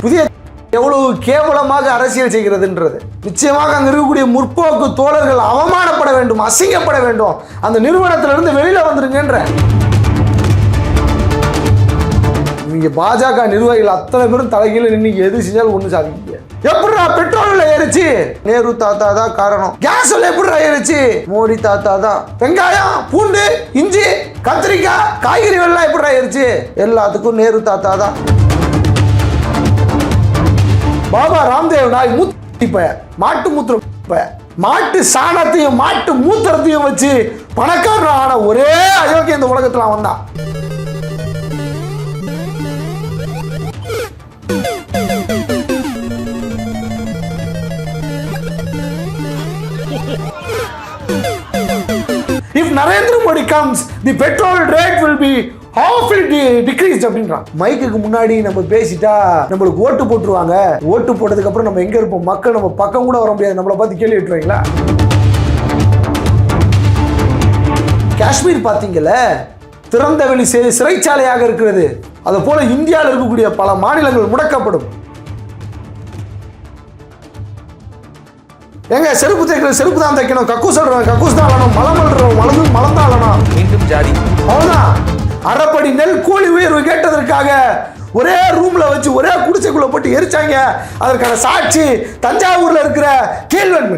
புதிய எவ்வளவு கேவலமாக அரசியல் செய்கிறதுன்றது நிச்சயமாக அங்க இருக்கக்கூடிய முற்போக்கு தோழர்கள் அவமானப்பட வேண்டும், அசிங்கப்பட வேண்டும். அந்த நிறுவனத்திலிருந்து வெளியில வந்துருங்கன்ற இங்க பாஜக நிர்வாகிகள் அத்தனை பேரும் தலைகீழ நின்று எது செஞ்சாலும் ஒண்ணு சாதிக்க. எப்படிடா பெட்ரோல்ல ஏறிச்சு? நேரு தாத்தா தான் காரணம். கேஸ்ல எப்படிடா ஏறிச்சு? மோடி தாத்தா தான். வெங்காயம், பூண்டு, இஞ்சி, கத்திரிக்காய், காய்கறி எல்லாம் எப்படிடா ஏறிச்சு? எல்லாத்துக்கும் நேரு தாத்தா தான். பாபா ராம்தேவ் நாய் மாட்டு மூத்திர மாட்டு சாணத்தையும் மாட்டு மூத்திரத்தையும் வச்சு பணக்காரன் ஆன ஒரே அயோக்கிய இந்த உலகத்துல வந்தான். If Narendra Modi comes, the petrol rate will be half decreased அப்படின்றான். மைக்குக்கு முன்னாடி நம்ம பேசிட்டா நம்மளுக்கு ஓட்டு போட்டுருவாங்க. ஓட்டு போட்டதுக்கு அப்புறம் நம்ம எங்க இருப்போம்? மக்கள் நம்ம பக்கம் கூட வர முடியாது. நம்மளை பார்த்து கேள்வி விட்டுருவீங்களா? காஷ்மீர் பார்த்தீங்கல்ல, திறந்த வெளி சிறைச்சாலையாக இருக்கிறது. அது போல இந்தியாவில் இருக்கக்கூடிய பல மாநிலங்கள் முடக்கப்படும். எங்க செருப்பு தைக்கிற செருப்பு தான் தைக்கணும், கக்கூஸ் கக்கூஸ் தான் அழணும், மலம் தான் அழணும். மீண்டும் ஜாதி அவ்வளவுதான். அரைப்படி நெல் கூலி உயர்வு கேட்டதற்காக ஒரே ரூம்ல வச்சு ஒரே குடிசைக்குள்ள போட்டு எரிச்சாங்க. அதற்கான சாட்சி தஞ்சாவூர்ல இருக்கிற கேள்வன்.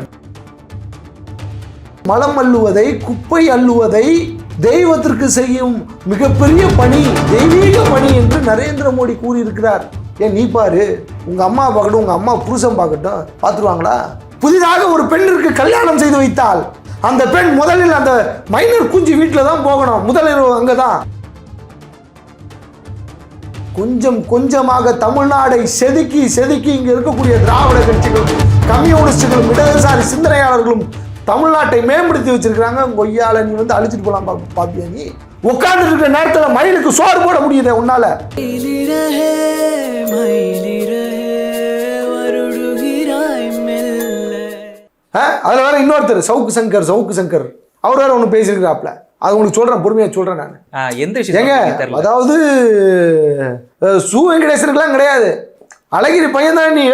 மலம் அள்ளுவதை, குப்பை அள்ளுவதை தெய்வத்திற்கு செய்யும் மிகப்பெரிய பணி, தெய்வீக பணி என்று நரேந்திர மோடி கூறியிருக்கிறார். ஏன் நீ பாரு, உங்க அம்மா பார்க்கட்டும், உங்க அம்மா புருஷன் பார்க்கட்டும், பார்த்துருவாங்களா? புதிதாக ஒரு பெண்ணிற்கு கல்யாணம் செய்து வைத்தால் அந்த பெண் முதலில் அந்த மைனர் குஞ்சு வீட்டில் தான் போகணும். முதலில் அங்கதான். கொஞ்சம் கொஞ்சமாக தமிழ்நாடை செதுக்கி செதுக்கி இங்க இருக்கக்கூடிய திராவிட கட்சிகளும் கம்யூனிஸ்டுகளும் இடதுசாரி சிந்தனையாளர்களும் தமிழ்நாட்டை மேம்படுத்தி வச்சிருக்கிறாங்க. கொய்யால நீ வந்து அழிச்சிட்டு போலாம் பாப்பியா? நீ உட்கார்ந்து இருக்கிற நேரத்தில் மயிலுக்கு சோறு போட முடியுது உன்னால. அதுல வேற இன்னொருத்தர் சவுக்கு சங்கர் அவர் வேற ஒண்ணு பேசியிருக்கிறாப்ல. அது உங்களுக்கு சொல்றேன், பொறுமையா சொல்றேன் நான். எந்த விஷயம்? அதாவது சு வெங்கடேசனுக்குலாம் கிடையாது, அழகிரி பையன் தான் நீ.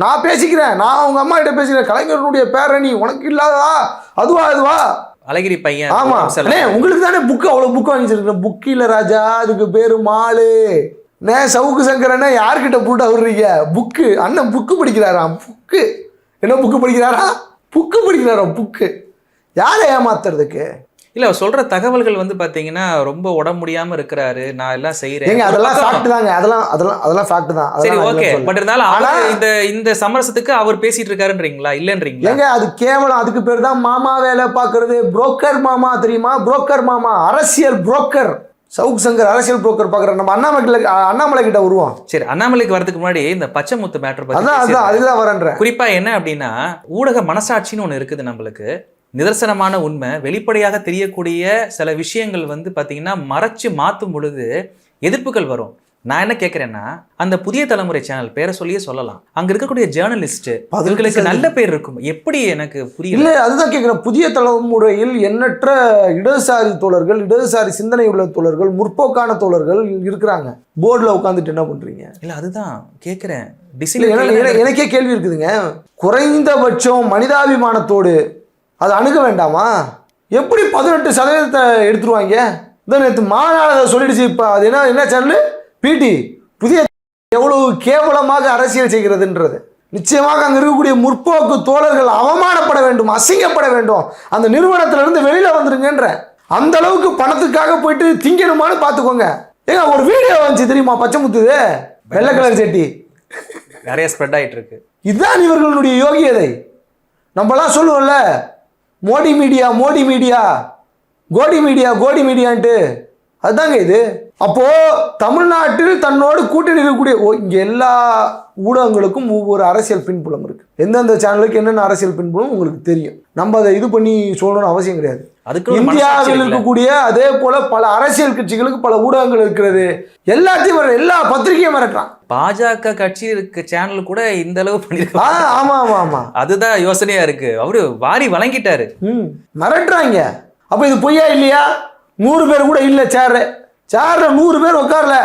நான் பேசிக்கிறேன், நான் உங்க அம்மா கிட்ட பேசிக்கிறேன். கலைஞருடைய பேர நீ உனக்கு இல்லாதா? அதுவா அழகிரி பையன். ஆமா, உங்களுக்கு தானே புக்கு, அவ்வளவு புக்கு வாங்கி வச்சிருக்கேன். புக்கு இல்ல ராஜா, அதுக்கு பேரு மாலு. சவுக்கு சங்கரன்னா யார்கிட்ட போட்டு அவர்றீங்க? புக்கு அண்ணன் புக்கு படிக்கிறாராம். புக்கு என்ன புக்கு படிக்கிறாரா? புக்கு யாரை ஏமாத்துறதுக்கு? இல்ல சொல்ற தகவல்கள் வந்து பாத்தீங்கன்னா ரொம்ப உடம்பு முடியாம இருக்கிறாரு, நான் எல்லாம் செய்யறேன். அதெல்லாம் ஃபேக்ட் தாங்க. அதெல்லாம் ஃபேக்ட் தான். சரி, ஓகே. பட் இருந்தாலும் இந்த சமரசத்துக்கு அவர் பேசிட்டு இருக்காருன்றீங்களா இல்லன்றீங்களா? ஏங்க அது கேவலம். அதுக்கு பேர் தான் மாமா வேலை பாக்குறது. புரோக்கர் மாமா தெரியுமா? புரோக்கர் மாமா, அரசியல் புரோக்கர். சவுக்கு சங்கர் அரசியல் புரோக்கர் பாக்குற. நம்ம அண்ணாமலை கிட்ட வருவோம். சரி, அண்ணாமலைக்கு வரதுக்கு முன்னாடி இந்த பச்சை முத்து மேட்டர் அதுதான் வரேன்ற. குறிப்பா என்ன அப்படின்னா, ஊடக மனசாட்சின்னு ஒண்ணு இருக்குது நம்மளுக்கு. நிதர்சனமான உண்மை வெளிப்படையாக தெரியக்கூடிய சில விஷயங்கள் வந்து பாத்தீங்கன்னா மறைச்சு மாத்தும் பொழுது எதிர்ப்புகள் வரும். நான் என்ன கேட்கிறேன்னா, அந்த புதிய தலைமுறை சேனல் பேரை சொல்லியே சொல்லலாம். அங்க இருக்கக்கூடிய ஜேர்னலிஸ்ட் அவர்களுக்கு நல்ல பேர் இருக்கும். எப்படி எனக்கு புரியல. அதுதான் கேட்கிறேன். புதிய தலைமுறையில் எண்ணற்ற இடதுசாரி தோழர்கள், இடதுசாரி சிந்தனை உள்ள தோழர்கள், முற்போக்கான தோழர்கள் இருக்கிறாங்க. போர்டில் உட்காந்துட்டு என்ன பண்றீங்க? இல்ல அதுதான் கேட்கிறேன். எனக்கே கேள்வி இருக்குதுங்க. குறைந்தபட்சம் மனிதாபிமானத்தோடு அதை அணுக வேண்டாமா? எப்படி 18% எடுத்துருவாங்க? இந்த நேற்று மாநாடு சொல்லிடுச்சு. இப்போ அது என்ன சேனல்? பிடி புதிய எவ்வளவு கேவலமாக அரசியல் செய்கிறதுன்றது நிச்சயமாக அங்க இருக்கக்கூடிய முற்போக்கு தோழர்கள் அவமானப்பட வேண்டும், அசிங்கப்பட வேண்டும். அந்த நிறுவனத்திலிருந்து வெளியில வந்துருங்கன்ற அந்த அளவுக்கு பணத்துக்காக போயிட்டு திங்கணுமான்னு பார்த்துக்கோங்க. ஏங்க ஒரு வீடியோ வந்துச்சு தெரியுமா? பச்சை முத்துது வெள்ளை கலர் சட்டி நிறைய ஸ்ப்ரெட் ஆயிட்டு இருக்கு. இதுதான் இவர்களுடைய யோகியதை. நம்மளாம் சொல்லுவோம்ல, மோடி மீடியா கோடி மீடியான்ட்டு. அதுதாங்க இது. அப்போ தமிழ்நாட்டில் தன்னோடு கூட்டணி இருக்கக்கூடிய இங்க எல்லா ஊடகங்களுக்கும் ஒவ்வொரு அரசியல் பின்புலம் இருக்கு. எந்தெந்த சேனலுக்கு என்னென்ன அரசியல் பின்புலம் உங்களுக்கு தெரியும். நம்ம அதை இது பண்ணி சொல்லணும்னு அவசியம் கிடையாது. இந்தியாவில் இருக்கக்கூடிய அதே போல பல அரசியல் கட்சிகளுக்கு பல ஊடகங்கள் இருக்கிறது. எல்லாத்தையும் எல்லா பத்திரிகையும் மிரட்டுறான். பாஜக கட்சி இருக்கு சேனல் கூட இந்த அளவு பண்ணிருக்காங்க. ஆமா, அதுதான் யோசனையா இருக்கு. அவரு வாரி வழங்கிட்டாரு. மிரட்டுறாங்க. அப்ப இது பொய்யா இல்லையா? 100 பேர் கூட இல்ல சேர்ல 100 பேர் உட்காரல.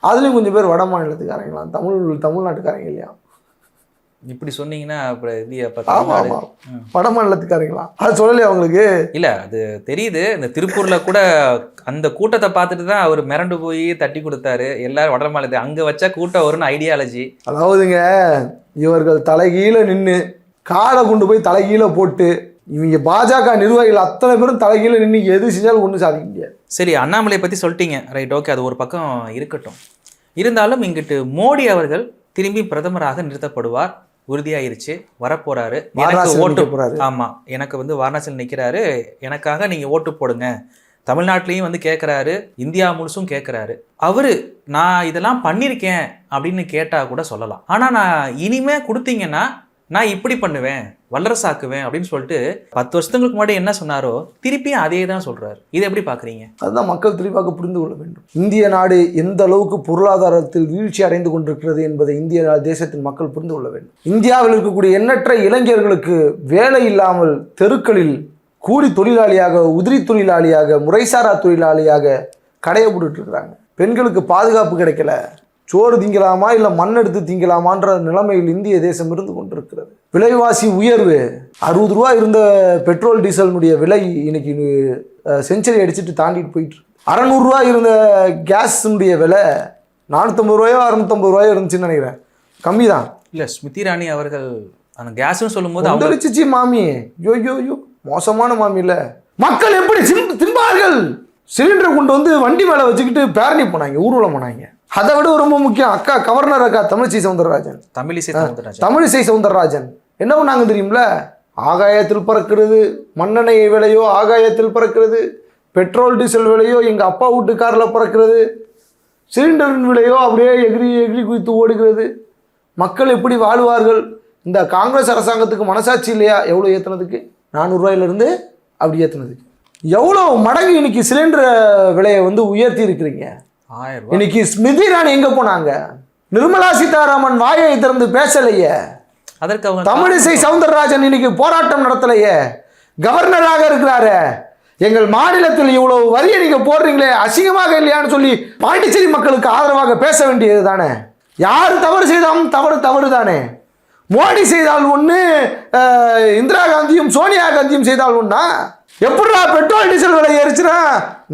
அதுலேயும் கொஞ்சம் பேர் வட மாநிலத்துக்காரங்களாம், தமிழ்நாட்டுக்காரங்க இல்லையா? இப்படி சொன்னீங்கன்னா அப்புறம் இது அப்ப ஆமாம் தமிழ்நாடு. ஆமாம், வட மாநிலத்துக்காரங்களாம். அது சொல்லலையா அவங்களுக்கு? இல்ல அது தெரியுது. இந்த திருப்பூர்ல கூட அந்த கூட்டத்தை பார்த்துட்டு தான் அவர் மிரண்டு போய் தட்டி கொடுத்தாரு. எல்லாரும் வட மாநிலத்தை அங்க வச்சா கூட்டம் வரும்னு ஐடியாலஜி. அதாவதுங்க, இவர்கள் தலைகீழ நின்று காலை கொண்டு போய் தலைகீழ போட்டு, இவங்க பாஜக நிர்வாகிகள் அத்தனை பேரும் தலைகீழ நின்று எது செஞ்சாலும் ஒன்றும் சாதிக்க முடியாது. சரி, அண்ணாமலை பத்தி சொல்லிட்டீங்க, ரைட், ஓகே, அது ஒரு பக்கம் இருக்கட்டும். இருந்தாலும் இங்கிட்டு மோடி அவர்கள் திரும்பி பிரதமராக நிறுத்தப்படுவார், உறுதியாயிருச்சு, வரப்போறாரு. எனக்கு வாரணாசியில் ஓட்டு நிற்க போறாரு. ஆமா, எனக்கு வந்து வாரணாசியில் நிற்கிறாரு, எனக்காக நீங்க ஓட்டு போடுங்க. தமிழ்நாட்டிலையும் வந்து கேட்குறாரு, இந்தியா முழுசும் கேட்குறாரு. அவரு நான் இதெல்லாம் பண்ணியிருக்கேன் அப்படின்னு கேட்டா கூட சொல்லலாம். ஆனா நான் இனிமே கொடுத்தீங்கன்னா நான் இப்படி பண்ணுவேன், வல்லரசாக்குவேன் அப்படின்னு சொல்லிட்டு 10 வருஷத்துக்கு முன்னாடி என்ன சொன்னாரோ திருப்பியும் அதே தான் சொல்றாரு. இதை எப்படி பாக்குறீங்க? அதுதான் மக்கள் தெளிவாக புரிந்து கொள்ள வேண்டும். இந்திய நாடு எந்த அளவுக்கு பொருளாதாரத்தில் வீழ்ச்சி அடைந்து கொண்டிருக்கிறது என்பதை இந்திய தேசத்தின் மக்கள் புரிந்து கொள்ள வேண்டும். இந்தியாவில் இருக்கக்கூடிய எண்ணற்ற இளைஞர்களுக்கு வேலை இல்லாமல் தெருக்களில் கூலி தொழிலாளியாக, உதிரி தொழிலாளியாக, முறைசாரா தொழிலாளியாக கடையை போட்டுட்டு இருக்கிறாங்க. பெண்களுக்கு பாதுகாப்பு கிடைக்கல, சோறு திங்கலாமா இல்லை மண் எடுத்து திங்கலாமான்ற நிலைமையில் இந்திய தேசம் இருந்து கொண்டிருக்கிறது. விலைவாசி உயர்வு, 60 ரூபா இருந்த பெட்ரோல் டீசலினுடைய விலை இன்னைக்கு செஞ்சுரி அடிச்சுட்டு தாண்டிட்டு போயிட்டு 600 ரூபா இருந்த கேஸுடைய விலை 450 ரூபாயோ 650 ரூபாயோ இருந்துச்சுன்னு நினைக்கிறேன். கம்மி தான். இல்ல ஸ்மிருதி இரானி அவர்கள் அந்த கேஸ்னு சொல்லும்போது அவங்க வந்துருச்சு மாமி, யோ மோசமான மாமி இல்லை. மக்கள் எப்படி தின்பார்கள்? சிலிண்டரை கொண்டு வந்து வண்டி மேலே வச்சுக்கிட்டு பேரணி போனாங்க, ஊர்வலம் போனாங்க. அதை விட ரொம்ப முக்கியம், அக்கா கவர்னர் அக்கா தமிழிசை சவுந்தரராஜன் என்ன பண்ணாங்க தெரியுமில? ஆகாயத்தில் பறக்கிறது, மண்ணெண்ணெய் விலையோ ஆகாயத்தில் பறக்கிறது, பெட்ரோல் டீசல் விலையோ எங்கள் அப்பா வீட்டு காரில் பறக்கிறது, சிலிண்டரின் விலையோ அப்படியே எகிரி எகிரி குதித்து ஓடுகிறது. மக்கள் எப்படி வாழ்வார்கள்? இந்த காங்கிரஸ் அரசாங்கத்துக்கு மனசாட்சி இல்லையா? எவ்வளோ ஏற்றுனதுக்கு? 400 ரூபாயிலிருந்து அப்படி ஏற்றுனதுக்கு எவ்வளோ மடங்கு இன்னைக்கு சிலிண்டர் விலையை வந்து உயர்த்தி இருக்கிறீங்க. 1000 ரூபாய். இன்னைக்கு ஸ்மிருதி இரானி எங்க போனாங்க? நிர்மலா சீதாராமன் வாயை திறந்து பேசலையே. அதற்கு அவங்க தமிழிசை சவுந்தரராஜன் இன்னைக்கு போராட்டம் நடத்தலையே. கவர்னராக இருக்கிறாரு. எங்கள் மாநிலத்தில் இவ்வளவு வரியை நீங்க போடுறீங்களே, அசிங்கமாக இல்லையான்னு சொல்லி பாண்டிச்சேரி மக்களுக்கு ஆதரவாக பேச வேண்டியது தானே. யார் தவறு செய்தாலும் தவறு தானே. மோடி செய்தால் ஒன்று, இந்திரா காந்தியும் சோனியா காந்தியும் செய்தால் ஒன்றா? எப்படிடா பெட்ரோல் டீசல் விலை ஏறிச்சுன்னா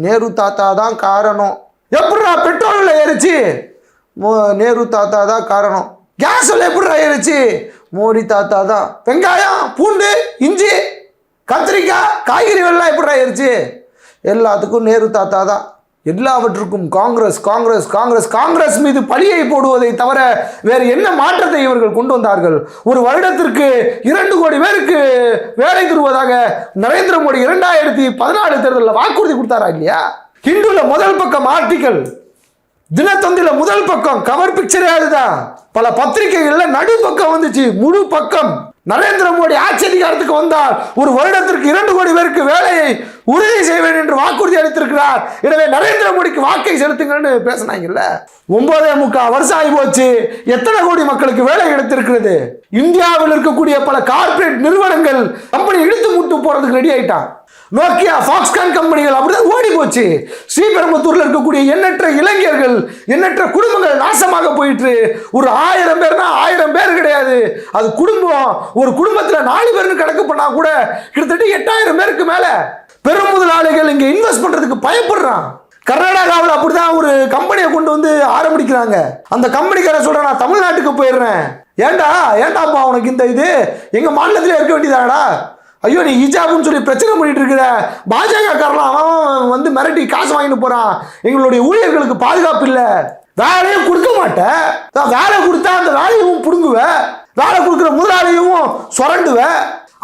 நேரு தாத்தா தான் காரணம். எப்படிடா பெட்ரோல் விலை ஏறிச்சு? நேரு தாத்தா தான் காரணம். கேஸ் விலை எப்படிடா ஏறிச்சு? மோடி தாத்தா தான். வெங்காயம், பூண்டு, இஞ்சி, கத்திரிக்காய், காய்கறி விலை எப்படிடா ஏறிச்சு? எல்லாத்துக்கும் நேரு தாத்தா தான். எல்லாவற்றுக்கும் காங்கிரஸ் காங்கிரஸ் காங்கிரஸ் காங்கிரஸ் மீது பழியை போடுவதை தவிர வேறு என்ன மாற்றத்தை இவர்கள் கொண்டு வந்தார்கள்? ஒரு வருடத்திற்கு 2 கோடி பேருக்கு வேலை தருவதாக நரேந்திர மோடி 2014 தேர்தலில் வாக்குறுதி கொடுத்தாரா இல்லையா? ஹிந்துல முதல் பக்கம் ஆர்டிக்கல், தினத்தந்தில முதல் பக்கம் கவர் பிக்சரே அதுதான். பல பத்திரிகைகள்ல நடு பக்கம் வந்துச்சு, முழு பக்கம். நரேந்திர மோடி ஆட்சி அதிகாரத்துக்கு வந்தால் ஒரு வருடத்திற்கு 2 கோடி பேருக்கு வேலையை உறுதி செய்வேன் என்று வாக்குறுதி அளித்திருக்கிறார். எனவே நரேந்திர மோடிக்கு வாக்கை செலுத்துங்கன்னு பேசினாங்கல்ல. 9.25 வருஷம் ஆகி போச்சு. எத்தனை கோடி மக்களுக்கு வேலை கிடைத்திருக்கிறது? இந்தியாவில் இருக்கக்கூடிய பல கார்ப்பரேட் நிறுவனங்கள் கம்பெனி இழுத்து மூட்டு போறதுக்கு ரெடி ஆயிட்டான். நோக்கியா, ஃபாக்ஸ்கான் கம்பெனிகள் அப்படிதான் ஓடி போச்சு. ஸ்ரீபெரும்புத்தூர்ல இருக்கக்கூடிய எண்ணற்ற இளைஞர்கள், எண்ணற்ற குடும்பங்கள் நாசமாக போயிட்டு. ஒரு 1000 பேர்னா 1000 பேர் கிடையாது, அது குடும்பம். ஒரு குடும்பத்துல 4 பேர்னு கணக்கு பண்ணா கூட கிட்டத்தட்ட 8000 பேருக்கு மேல. பெரும் முதலாளிகள் இங்க இன்வெஸ்ட் பண்றதுக்கு பயப்படுறான். கர்நாடகாவில் அப்படிதான் ஒரு கம்பெனியை கொண்டு வந்து ஆரம்பிக்கிறாங்க. அந்த கம்பெனிக்கார சொல்றான், நான் தமிழ்நாட்டுக்கு போயிடுறேன். ஏண்டாப்பா உனக்கு இந்த இது எங்க மாநிலத்திலே இருக்க வேண்டியதாடா? ஐயோ, நீ ஹிஜாப்னு சொல்லி பிரச்சனை பண்ணிட்டு இருக்கிற. பாஜக காரலாம் அவன் வந்து மிரட்டி காசு வாங்கிட்டு போறான். எங்களுடைய ஊழியர்களுக்கு பாதுகாப்பு இல்லை. வேலையும் கொடுக்க மாட்டேன். வேலை கொடுத்தா அந்த வேலையும் புடுங்குவ, வேலை கொடுக்குற முதலாளியும் சுரண்டுவ,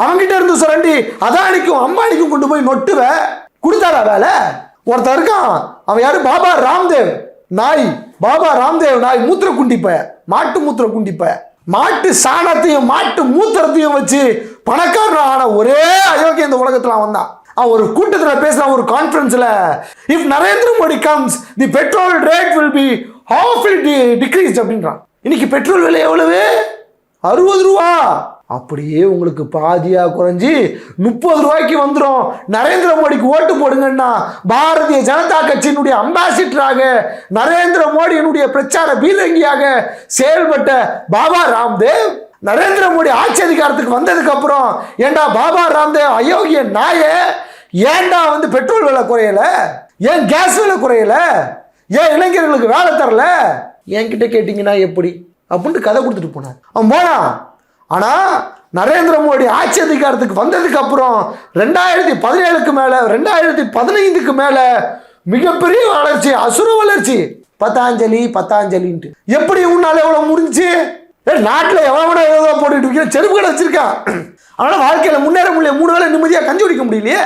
அவங்கிட்ட இருந்து சுரண்டி அதானிக்கும் அம்பானிக்கும் கொண்டு போய் நொட்டுவ. கொடுத்தாரா வேலை? ஒருத்தர் இருக்கான், அவன் யாரு? பாபா ராம்தேவ் நாய். பாபா ராம்தேவ் நாய் மூத்திர குண்டிப்ப, மாட்டு மூத்திர குண்டிப்ப. மாட்டு சாணத்தையும் மாட்டு மூத்திரத்தையும் வச்சு பணக்காரனான ஒரே அயோக்கிய இந்த உலகத்துல வந்தான். அவன் ஒரு கூட்டத்தில் பேசுறான், ஒரு கான்ஃபரன்ஸ்ல, if Narendra Modi comes the petrol rate will be half decreased அப்படின்றான். இன்னைக்கு பெட்ரோல் விலை எவ்வளவு? 60 ரூபா. அப்படியே உங்களுக்கு பாதியா குறைஞ்சி 30 ரூபாய்க்கு வந்துடும். நரேந்திர மோடிக்கு ஓட்டு போடுங்கன்னா பாரதிய ஜனதா கட்சியினுடைய அம்பாசிடராக நரேந்திர மோடியினுடைய பிரச்சார பீரங்கியாக செயல்பட்ட பாபா ராம்தேவ் நரேந்திர மோடி ஆட்சி அதிகாரத்துக்கு வந்ததுக்கு அப்புறம் ஏண்டா பாபா ராம்தேவ் அயோக்கிய நாய, ஏண்டா வந்து பெட்ரோல் விலை குறையல, ஏன் கேஸ் விலை குறையல, ஏன் இளைஞர்களுக்கு வேலை தரல, என்கிட்ட கேட்டீங்கன்னா எப்படி அப்படின்ட்டு கதை கொடுத்துட்டு போனார். அவன் போனான். ஆனா நரேந்திர மோடி ஆட்சி அதிகாரத்துக்கு வந்ததுக்கு அப்புறம் 2017க்கு மேல 2015க்கு மேல மிகப்பெரிய வளர்ச்சி, அசுர வளர்ச்சி. பத்தாஞ்சலின்ட்டு எப்படி உன்னால எவ்வளவு முடிஞ்சு? நாட்டில் எவ்வளவு ஏதோ போட்டுட்டு இருக்க, செருப்பு கடை வச்சிருக்கான். அதனால வாழ்க்கையில முன்னேற முடியல, 3 வேளை நிம்மதியா கஞ்சி குடிக்க முடியலையே.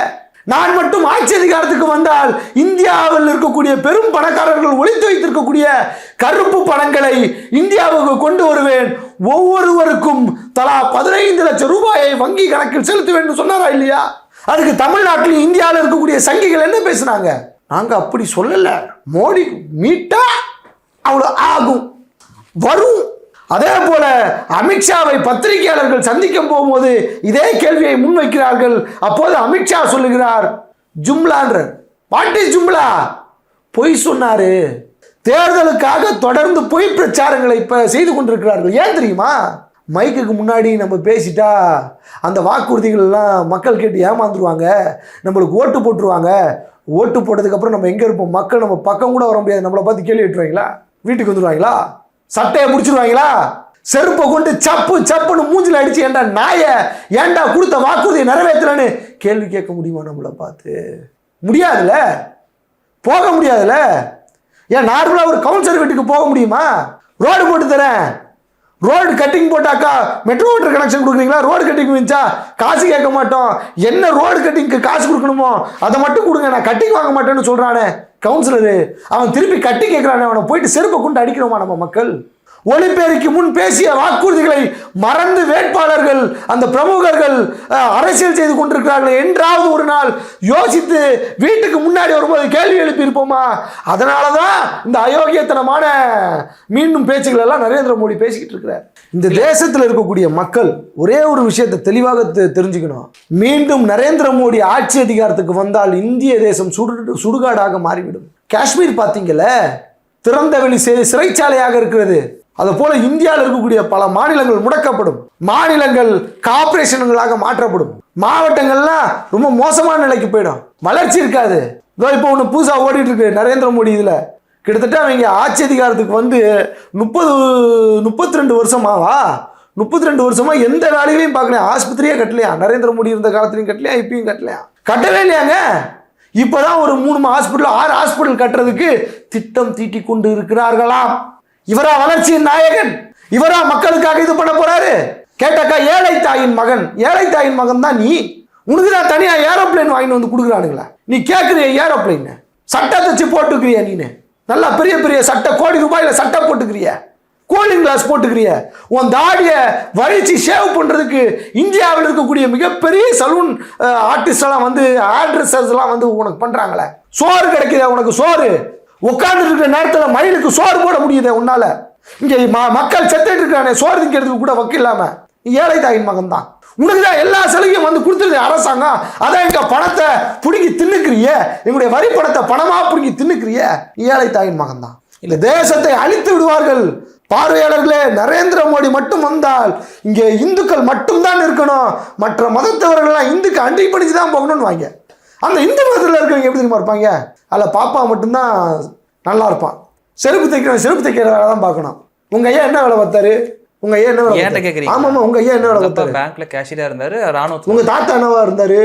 நான் மட்டும் ஆட்சி அதிகாரத்துக்கு வந்தால் இந்தியாவில் இருக்கக்கூடிய பெரும் பணக்காரர்கள் ஒளித்து வைத்திருக்கக்கூடிய கருப்பு பணங்களை இந்தியாவுக்கு கொண்டு வருவேன், ஒவ்வொருவருக்கும் தலா 15 லட்சம் ரூபாயை வங்கி கணக்கில் செலுத்துவேன் சொன்னாரா இல்லையா? அதுக்கு தமிழ்நாட்டில் இந்தியாவில் இருக்கக்கூடிய சங்கிகள் என்ன பேசுனாங்க? நாங்க அப்படி சொல்லல, மோடி மீட்டா அவ்வளவு ஆகும் வரும். அதே போல அமித்ஷாவை பத்திரிகையாளர்கள் சந்திக்க போகும்போது இதே கேள்வியை முன்வைக்கிறார்கள். அப்போது அமித்ஷா சொல்லுகிறார், ஜும்லான்ற வாட் இஸ் ஜும்லா? பொய் சொன்னாரு. தேர்தலுக்காக தொடர்ந்து பொய் பிரச்சாரங்களை இப்ப செய்து கொண்டிருக்கிறார்கள். ஏன் தெரியுமா? மைக்குக்கு முன்னாடி நம்ம பேசிட்டா அந்த வாக்குறுதிகள் எல்லாம் மக்கள் கேட்டு ஏமாந்துருவாங்க, நம்மளுக்கு ஓட்டு போட்டுருவாங்க. ஓட்டு போட்டதுக்கு அப்புறம் நம்ம எங்க இருப்போம்? மக்கள் நம்ம பக்கம் கூட வர முடியாது. நம்மளை பார்த்து கேள்வி கேட்டுருவாங்களா? வீட்டுக்கு வந்துடுவாங்களா? சட்டையை முடிச்சிருவாங்களா? செருப்பை கொண்டு சப்புன்னு மூஞ்சில அடிச்சு ஏண்டா நாய, ஏண்டா கொடுத்த வாக்குறுதியை நிறைவேற்றலன்னு கேள்வி கேட்க முடியுமா? நம்மளை பார்த்து முடியாதுல்ல, போக முடியாதுல்ல. ஏன் நார்மலா ஒரு கவுன்சிலர் வீட்டுக்கு போக முடியுமா? ரோடு போட்டு தரேன், ரோடு கட்டிங் போட்டாக்கா மெட்ரோ வாட்டர் கனெக்ஷன் கொடுக்குறீங்களா? ரோடு கட்டிங் வச்சா காசு கேட்க மாட்டோம். என்ன ரோடு கட்டிங்க்கு காசு கொடுக்கணுமோ அதை மட்டும் கொடுங்க, நான் கட்டிங் வாங்க மாட்டேன்னு சொல்றானே கவுன்சிலரு. அவன் திருப்பி கட்டி கேட்கிறானே, அவனை போயிட்டு செருப்பை கொண்டு அடிக்கிறோமா நம்ம மக்கள்? ஒளிபெருக்கி முன் பேசிய வாக்குறுதிகளை மறந்து வேட்பாளர்கள், அந்த பிரமுகர்கள் அரசியல் செய்து கொண்டிருக்கிறார்கள் என்றாவது ஒரு நாள் யோசித்து வீட்டுக்கு முன்னாடி வரும்போது கேள்வி எழுப்பி இருப்போமா? அதனாலதான் இந்த அயோக்கியத்தனமான மீண்டும் பேச்சுகள் எல்லாம் நரேந்திர மோடி பேசிக்கிட்டு இருக்கிறார். இந்த தேசத்தில் இருக்கக்கூடிய மக்கள் ஒரே ஒரு விஷயத்தை தெளிவாக தெரிஞ்சுக்கணும். மீண்டும் நரேந்திர மோடி ஆட்சி அதிகாரத்துக்கு வந்தால் இந்திய தேசம் சுடுகாடாக மாறிவிடும். காஷ்மீர் பார்த்தீங்கல்ல, திறந்தவெளி சிறைச்சாலையாக இருக்கிறது. அது போல இந்தியாவில் இருக்கக்கூடிய பல மாநிலங்கள் முடக்கப்படும், மாநிலங்கள் கார்பரேஷன்களாக மாற்றப்படும், மாவட்டங்கள்லாம் ரொம்ப மோசமான நிலைக்கு போயிடும், வளர்ச்சி இருக்காது. இப்போ ஒன்று புதுசாக ஓடிட்டு இருக்கு நரேந்திர மோடி. இதில் கிட்டத்தட்ட அவங்க ஆட்சி அதிகாரத்துக்கு வந்து 32 வருஷமாவா? 32 வருஷமா எந்த வேலையிலையும் பார்க்கலையா, ஆஸ்பத்திரியே கட்டலையா? நரேந்திர மோடி இருந்த காலத்திலையும் கட்டலையா, இப்பயும் கட்டலையா? கட்டவே இல்லையாங்க. இப்போதான் ஒரு 3 ஹாஸ்பிட்டல் 6 ஹாஸ்பிட்டல் கட்டுறதுக்கு திட்டம் தீட்டி கொண்டு இருக்கிறார்களாம். இவரா வளர்ச்சியின் நாயகன்? இவரா மக்களுக்காக இது பண்ண போறாரு? கேட்டாக்கா ஏழை தாயின் மகன் தான் நீ. உனக்கு தான் தனியா ஏரோப்ளைன் வாங்கிட்டு வந்து கொடுக்குறானுங்களா? நீ கேட்குறிய ஏரோப்ளைன் சட்டை தச்சு போட்டுக்கிறிய? நீனு நல்லா பெரிய பெரிய சட்டை, கோடி ரூபாயில சட்டை போட்டுக்கிறிய, கூலிங் கிளாஸ் போட்டுக்கிறிய, உன் தாடியை வழிச்சு ஷேவ் பண்றதுக்கு இந்தியாவில் இருக்கக்கூடிய மிகப்பெரிய சலூன் ஆர்டிஸ்ட் எல்லாம் வந்து ஆட்ரஸர்ஸ் எல்லாம் வந்து உனக்கு பண்றாங்களே. சோறு கிடைக்குதா உனக்கு? சோறு உட்கார்ந்து இருக்கிற நேரத்தில் மயிலுக்கு சோறு போட முடியுது உன்னால? இங்க மக்கள் செத்துட்டு இருக்கானே, சோறு திங்கிறதுக்கு கூட வக்கு இல்லாம நீ ஏழை தாயின் மகன் தான். உனக்கு தான் எல்லா சலுகையும் வந்து கொடுத்துருது அரசாங்கம். அதான் எங்க பணத்தை பிடுங்கி தின்னுக்கிறிய, எங்களுடைய வரி பணத்தை பணமா பிடுங்கி தின்னுக்கிறிய, நீ ஏழை தாயின் மகன் தான். இந்த தேசத்தை அழித்து விடுவார்கள். பார்வையாளர்களே, நரேந்திர மோடி மட்டும் வந்தால் இங்கே இந்துக்கள் மட்டும்தான் இருக்கணும், மற்ற மதத்தவர்கள்லாம் இந்துக்கு அண்டி படிச்சு தான் போகணும்னு வாங்க. அந்த இந்து மதத்தில் இருக்கிறவங்க எப்படி தெரியுமா இருப்பாங்க? அதில் பாப்பா மட்டும்தான் நல்லா இருப்பான். செருப்பு தைக்கிற வேலை தான் பார்க்கணும். உங்க ஐயா என்ன வேலை பார்த்தாரு? உங்க ஐயா என்ன வேலை கேட்குறீங்க? ஆமாம், உங்க ஐயா என்ன வேலை பார்த்தாரு? பேங்க்ல கேஷியரா இருந்தாரு, ராணுவ. உங்க தாத்தா என்னவா இருந்தாரு?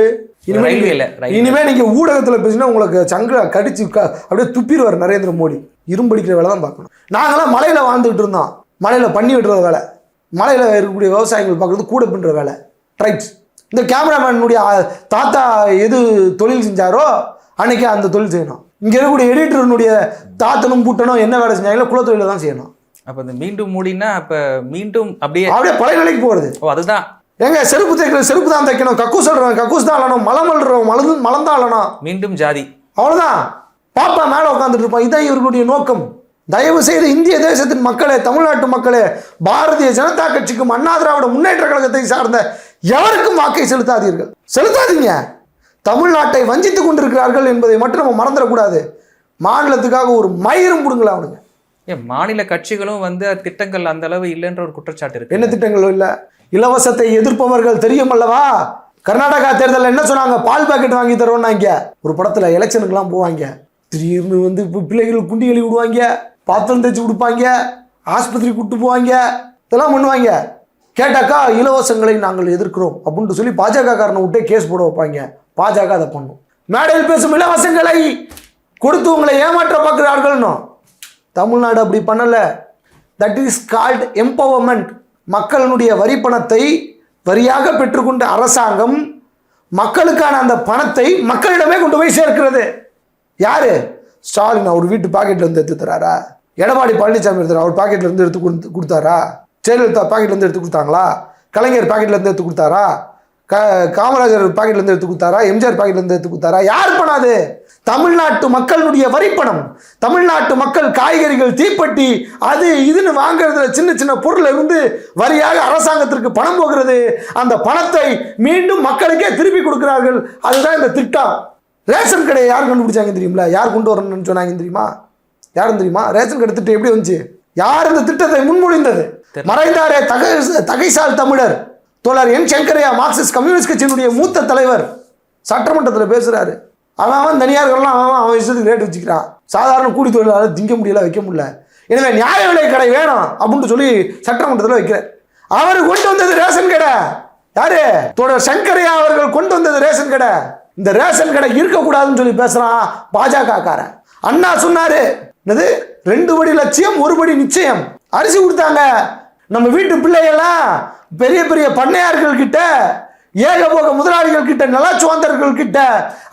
இனிமே நீங்க ஊடகத்தில் பேசினா உங்களுக்கு சங்க கடிச்சு அப்படியே துப்பிடுவார் நரேந்திர மோடி. இரும்படிக்கிற வேலை தான் பார்க்கணும். நாங்களாம் மலையில வாழ்ந்துகிட்டு இருந்தோம், மலையில பண்ணி விட்டுற வேலை, மலையில இருக்கக்கூடிய விவசாயிகள் பார்க்கறது கூட பின்ற வேலை, ட்ரைப்ஸ். இந்த கேமராமேனுடைய தாத்தா எது தொழில் செஞ்சாரோ அன்னைக்கு அந்த தொழில் செய்யணும். இங்க இருக்கக்கூடிய எடிட்டருடைய தாத்தனும் பூட்டனும் என்ன வேலை செஞ்சாங்களோ குலத்தொழில தான் செய்யணும். அப்ப இந்த மீண்டும் மூடினா அப்ப மீண்டும் அப்படியே பழைய நிலைக்கு போறது. ஓ, அதுதான். ஏங்க செருப்பு தைக்கிற செருப்பு தான் தைக்கணும், கக்கூஸ் சொல்றோம் கக்கூஸ் தான் அழணும், மலம் அழுறோம் மலம் தான் அழணும், மீண்டும் ஜாதி, அவ்வளவுதான். பாப்பா மேல உட்காந்துட்டு இருப்பான். இதான் இவர்களுடைய நோக்கம். தயவு செய்து இந்திய தேசத்தின் மக்களே, தமிழ்நாட்டு மக்களே, பாரதிய ஜனதா கட்சிக்கும் அண்ணா திராவிட முன்னேற்ற கழகத்தை சார்ந்த எவருக்கும் வாக்கை செலுத்தாதீர்கள், செலுத்தாதீங்க. தமிழ்நாட்டை வஞ்சித்துக் கொண்டிருக்கிறார்கள் என்பதை மட்டும் நம்ம மறந்துடக்கூடாது. மாநிலத்துக்காக ஒரு மயிரும் கொடுங்களா அவனுங்க. மாநில கட்சிகளும் வந்து திட்டங்கள் அந்த அளவு இல்லைன்ற ஒரு குற்றச்சாட்டு இருக்கு. என்ன திட்டங்களும் இல்லை? இலவசத்தை எதிர்ப்பவர்கள் தெரியும் அல்லவா? கர்நாடகா தேர்தலில் என்ன சொன்னாங்க? பால் பாக்கெட் வாங்கி தருவோம்னாங்க. ஒரு படத்தில் எலெக்ஷனுக்குலாம் போவாங்க, திடீர்னு வந்து இப்போ பிள்ளைகள் குண்டி கழுவி விடுவாங்க, பாத்திரம் தேய்ச்சி கொடுப்பாங்க, ஆஸ்பத்திரி கூப்பிட்டு போவாங்க, இதெல்லாம் பண்ணுவாங்க. கேட்டாக்கா இலவசங்களை நாங்கள் எதிர்க்கிறோம் அப்படின்ட்டு சொல்லி பாஜக காரனை விட்டே கேஸ் போட வைப்பாங்க. பாஜக அதை பண்ணும். மேடையில் பேசும் இலவசங்களை கொடுத்து உங்களை ஏமாற்ற பார்க்கிறார்கள்னு. தமிழ்நாடு அப்படி பண்ணலை. That is called empowerment. மக்களுடைய வரி பணத்தை வரியாக பெற்றுக்கொண்ட அரசாங்கம் மக்களுக்கான அந்த பணத்தை மக்களிடமே கொண்டு போய் சேர்க்கிறது. யாரு? ஸ்டாலின் அவர் வீட்டு பாக்கெட்ல இருந்து எடுத்து தராரா? எடப்பாடி பழனிசாமி எடுத்தாரா? அவர் பாக்கெட்ல இருந்து எடுத்து கொடுத்தாரா? ஜெயலலிதா பாக்கெட்ல இருந்து எடுத்து கொடுத்தாங்களா? கலைஞர் பாக்கெட்ல இருந்து எடுத்து கொடுத்தாரா? காமராஜர் பாக்கெட்ல இருந்து எடுத்து கொடுத்தாரா? எம்ஜிஆர் பாக்கெட்ல இருந்து எடுத்து கொடுத்தாரா? யார் பண்ணாது? தமிழ்நாட்டு மக்களுடைய வரிப்பணம். தமிழ்நாட்டு மக்கள் காய்கறிகள், தீப்பெட்டி, அது இதுன்னு வாங்குறதுல சின்ன சின்ன பொருள் இருந்து வரியாக அரசாங்கத்திற்கு பணம் போகிறது. அந்த பணத்தை மீண்டும் மக்களுக்கே திருப்பி கொடுக்கிறார்கள். அதுதான் இந்த திட்டம். ரேஷன் கடையை யார் கண்டுபிடிச்சாங்க தெரியுங்களா? யார் கொண்டு வரணும்னு சொன்னாங்க தெரியுமா? யாரும் தெரியுமா? ரேஷன் கடை திட்டம் எப்படி வந்துச்சு? யார் இந்த திட்டத்தை முன்மொழிந்தது? மறைந்தாரே தகைசால் தமிழர் தோழர் என் சங்கரையா, மார்க்சிஸ்ட் கம்யூனிஸ்ட் கட்சியினுடைய மூத்த தலைவர், சட்டமன்றத்தில் பேசுறாரு. அவன் தனியார்கள்லாம் அவன் இஷ்டத்துக்கு ரேட் வச்சுக்கிறான். சாதாரண கூலி தொழிலாளர் திங்க முடியல, வைக்க முடியல. எனவே நியாய விலை கடை வேணும் அப்படின்னு சொல்லி சட்டமன்றத்தில் வைக்கிறார். அவர் கொண்டு வந்தது ரேஷன் கடை. யாரு? தோழர் சங்கரையா அவர்கள் கொண்டு வந்தது ரேஷன் கடை. இந்த ரேஷன் கடை இருக்கக்கூடாதுன்னு சொல்லி பேசுறான் பாஜக காரன். அண்ணா சொன்னாரு, என்னது 2 படி லட்சியம் 1 படி நிச்சயம். அரிசி கொடுத்தாங்க. நம்ம வீட்டு பிள்ளைகள்லாம் பெரிய பெரிய பண்ணையார்கள் கிட்ட, ஏகபோக முதலாளிகள் கிட்ட, நலச்சுவாந்தர்கள் கிட்ட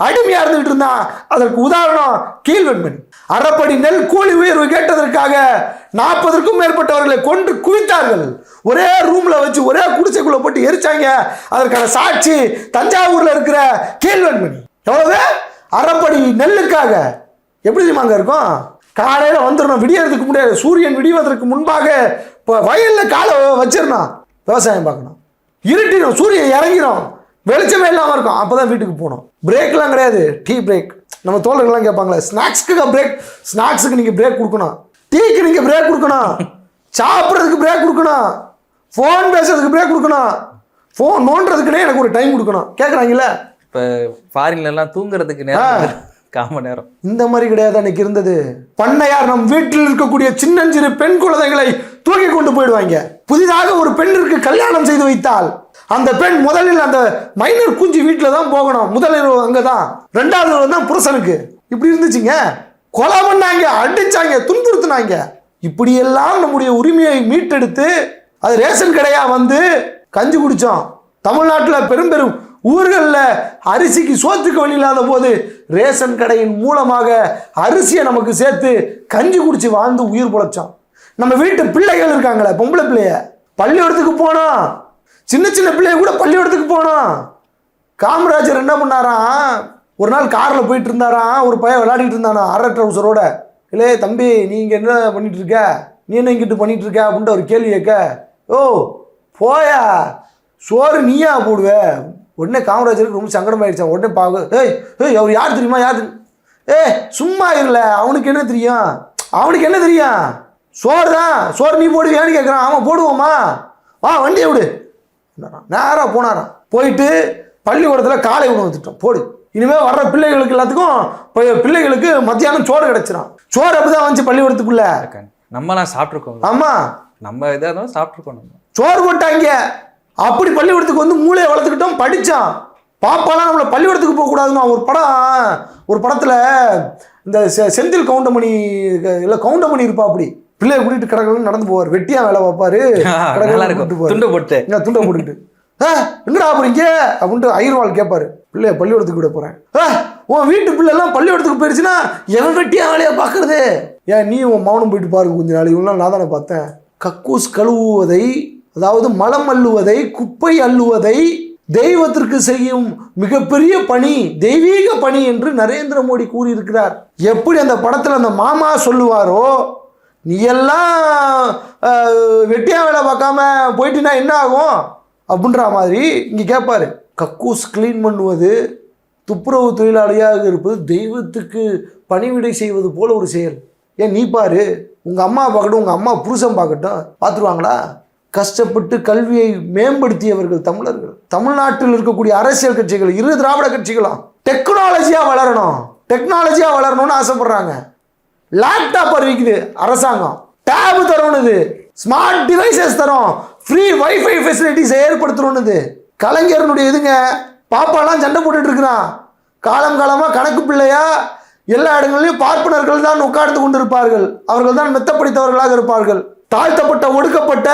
அடிமையா இருந்துகிட்டு இருந்தான். அதற்கு உதாரணம் கீழ்வெண்மணி. அரைப்படி நெல் கூலி உயர்வு கேட்டதற்காக 40க்கும் மேற்பட்டவர்களை கொன்று குவித்தார்கள். ஒரே ரூம்ல வச்சு ஒரே குடிசைக்குள்ள போட்டு எரிச்சாங்க. அதற்கான சாட்சி தஞ்சாவூர்ல இருக்கிற கீழ்வெண்மணி. எவ்வளவு? அரைப்படி நெல்லுக்காக. எப்படி தெரியுமாங்க இருக்கும்? காலையில வந்துடணும், விடியறதுக்கு முடியாது, சூரியன் விடிவதற்கு முன்பாக வயல்ல காலை வச்சிடணும், விவசாயம் பார்க்கணும். இருட்டிடும், சூரியன் இறங்கிடும், வெளிச்சமே இல்லாமல் இருக்கும். அப்போதான் வீட்டுக்கு போகணும். பிரேக்லாம் கிடையாது, டீ பிரேக். நம்ம தோழர்கள்லாம் கேட்பாங்களே, ஸ்நாக்ஸ்க்கு பிரேக். ஸ்நாக்ஸுக்கு நீங்கள் பிரேக் கொடுக்கணும், டீக்கு நீங்கள் பிரேக் கொடுக்கணும், சாப்பிட்றதுக்கு பிரேக் கொடுக்கணும், ஃபோன் பேசுறதுக்கு பிரேக் கொடுக்கணும், ஃபோன் நோண்டுறதுக்குன்னே எனக்கு ஒரு டைம் கொடுக்கணும். கேட்குறாங்கல்ல? இப்போ ஃபாரின்லாம் தூங்குறதுக்கு நேரம், காம நேரம். இந்த மாதிரி கிடையாது அன்னைக்கு இருந்தது. பண்ணையார் நம் வீட்டில் இருக்கக்கூடிய சின்னஞ்சிறு பெண் குழந்தைகளை தூக்கி கொண்டு போயிடுவாங்க. புதிதாக ஒரு பெண்ணிற்கு கல்யாணம் செய்து வைத்தால் அந்த பெண் முதலில் அந்த மைனர் குஞ்சு வீட்டில் தான் போகணும். முதல் இரவு அங்கே தான், 2வது இரவு தான் புருஷனுக்கு. இப்படி இருந்துச்சுங்க. கொலை பண்ணாங்க, அடிச்சாங்க, துன்புறுத்தினாங்க. இப்படியெல்லாம் நம்முடைய உரிமையை மீட்டெடுத்து அது ரேஷன் கடையா வந்து கஞ்சி குடித்தோம். தமிழ்நாட்டில் பெரும் பெரும் ஊர்களில் அரிசிக்கு சோத்துக்கு வழி இல்லாத போது ரேஷன் கடையின் மூலமாக அரிசியை நமக்கு சேர்த்து கஞ்சி குடிச்சு வாழ்ந்து உயிர் பொழைச்சோம். நம்ம வீட்டு பிள்ளைகள் இருக்காங்களே, பொம்பளை பிள்ளைய, பள்ளிக்கூடத்துக்கு போனோம். சின்ன சின்ன பிள்ளைய கூட பள்ளிக்கூடத்துக்கு போனோம். காமராஜர் என்ன பண்ணாராம், ஒரு நாள் காரில் போயிட்டு இருந்தாராம். ஒரு பையன் விளையாடிட்டு இருந்தானா அரை ட்ரவுசரோட. இல்லே தம்பி, நீ இங்கே என்ன பண்ணிட்டு இருக்க, நீ என்ன இங்கிட்டு பண்ணிட்டு இருக்க அப்படின்ட்டு ஒரு கேள்வி கேட்க, ஓ போயா, சோறு நீயா போடுவ. உடனே காமராஜருக்கு ரொம்ப சங்கடம் ஆயிடுச்சான். உடனே ஏய் அவர் யார் தெரியுமா? யார்? சும்மா இல்லை, அவனுக்கு என்ன தெரியும், அவனுக்கு என்ன தெரியும், சோறு தான், சோறு நீ போடுவியான்னு கேட்குறான். அவன் போடுவோமா, வா வண்டியை விடு. நேராக போனாரான். போயிட்டு பள்ளிக்கூடத்தில் காலை உணவு திட்டம் போடு, இனிமேல் வர்ற பிள்ளைகளுக்கு எல்லாத்துக்கும் பிள்ளைகளுக்கு மத்தியானம் சோறு கிடச்சிடும். சோறு அப்படி தான் வந்துச்சு பள்ளிக்கூடத்துக்குள்ள. நம்மலாம் சாப்பிட்ருக்கோம். ஆமாம், நம்ம இதாக சாப்பிட்ருக்கோம். நம்ம சோறு போட்டாங்க. அப்படி பள்ளிக்கூடத்துக்கு வந்து மூளையை வளர்த்துக்கிட்டோம், படித்தான். பாப்பாலாம் நம்மளை பள்ளிக்கூடத்துக்கு போகக்கூடாதுன்னா ஒரு படத்தில் இந்த செந்தில் கவுண்டமணி இல்லை கவுண்டமணி இருப்பா, அப்படி பிள்ளைய கூட்டிட்டு கடற்கரை நடந்து போவார், வெட்டியா வேலை பார்ப்பாரு, துண்டை போட்டுக்கிட்டு எங்கடா போறீங்க அப்படின்ட்டு ஐயர்வாள் கேட்பாரு. பிள்ளைய பள்ளிக்கூடத்துக்கு விட போறேன். உன் வீட்டு பிள்ளை எல்லாம் பள்ளிக்கூடத்துக்கு போயிடுச்சுன்னா எவன் வெட்டியா வேலையா பார்க்கறது? ஏன் நீ உன் மௌனம் போயிட்டு பாருங்க கொஞ்ச நாள். இவங்களாம் நான் தானே பார்த்தேன். கக்கூஸ் கழுவுவதை, அதாவது மலம் அள்ளுவதை, குப்பை அள்ளுவதை தெய்வத்திற்கு செய்யும் மிகப்பெரிய பணி, தெய்வீக பணி என்று நரேந்திர மோடி கூறியிருக்கிறார். எப்படி அந்த படத்தில் அந்த மாமா சொல்லுவாரோ, நீ எல்லாம் வெட்டியா வேலை பார்க்காம போயிட்டுனா என்ன ஆகும் அப்படின்ற மாதிரி இங்கே கேட்பாரு. கக்கூஸ் கிளீன் பண்ணுவது, துப்புரவு தொழிலாளியாக இருப்பது தெய்வத்துக்கு பணிவிடை செய்வது போல ஒரு செயல். ஏன் நீ பாரு, உங்கள் அம்மா பார்க்கட்டும், உங்கள் அம்மா புருஷன் பார்க்கட்டும், பார்த்துருவாங்களா? கஷ்டப்பட்டு கல்வியை மேம்படுத்தியவர்கள் தமிழர்கள். தமிழ்நாட்டில் இருக்கக்கூடிய அரசியல் கட்சிகள், இரு திராவிட கட்சிகளும் டெக்னாலஜியாக வளரணும்னு ஆசைப்படுறாங்க. லேப்டாப் அறிவிக்குது அரசாங்கம், டேப் தரணுது, ஸ்மார்ட் டிவைசஸ் தரும், ஃப்ரீ வைஃபை ஃபெசிலிட்டிஸ் ஏற்படுத்தணும்னுது. கலைஞரனுடைய இதுங்க பாப்பாலாம் சண்டை போட்டுட்டு இருக்கிறான். காலமாக கணக்கு பிள்ளையா எல்லா இடங்களிலும் பார்ப்பனர்கள் தான் உட்கார்ந்து கொண்டிருப்பார்கள். அவர்கள் தான் மெத்த படித்தவர்களாக இருப்பார்கள். தாழ்த்தப்பட்ட, ஒடுக்கப்பட்ட,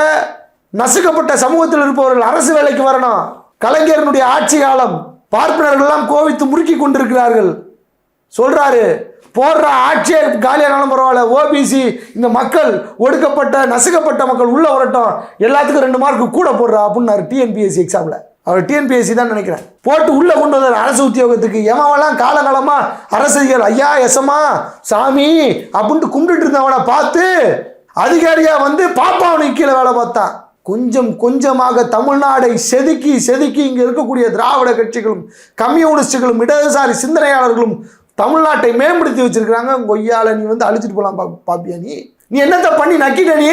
நசுக்கப்பட்ட சமூகத்தில் இருப்பவர்கள் அரசு வேலைக்கு வரணும். கலைஞரனுடைய ஆட்சி காலம் பார்ப்பனர்கள் எல்லாம் கோவித்து முறுக்கி கொண்டிருக்கிறார்கள். சொல்றாரு, போடுற ஆட்சியே காலியானாலும் பரவாயில்ல, ஓபிசி இந்த மக்கள், ஒடுக்கப்பட்ட நசுக்கப்பட்ட மக்கள் உள்ள வரட்டும், எல்லாத்துக்கும் 2 மார்க்கு கூட போடுறா அப்படின்னாரு டிஎன்பிஎஸ்சி எக்ஸாம்ல. அவர் டிஎன்பிஎஸ்சி தான் நினைக்கிறேன். போட்டு உள்ள கொண்டு வந்தார் அரசு உத்தியோகத்துக்கு. எவெல்லாம் காலகாலமா அரசியல் ஐயா எசமா சாமி அப்படின்ட்டு கும்பிட்டு இருந்தவனை பார்த்து அதிகாரியா வந்து பாப்பாவனுக்கு கீழே வேலை பார்த்தான். கொஞ்சம் கொஞ்சமாக தமிழ்நாடை செதுக்கி இங்க இருக்கக்கூடிய திராவிட கட்சிகளும் கம்யூனிஸ்டுகளும் இடதுசாரி சிந்தனையாளர்களும் தமிழ்நாட்டை மேம்படுத்தி வச்சிருக்கிறாங்க. கொய்யால நீ வந்து அழிச்சிட்டு போலாம் பாப்பியா? நீ என்னத்தை பண்ணி நக்கிட்ட? நீ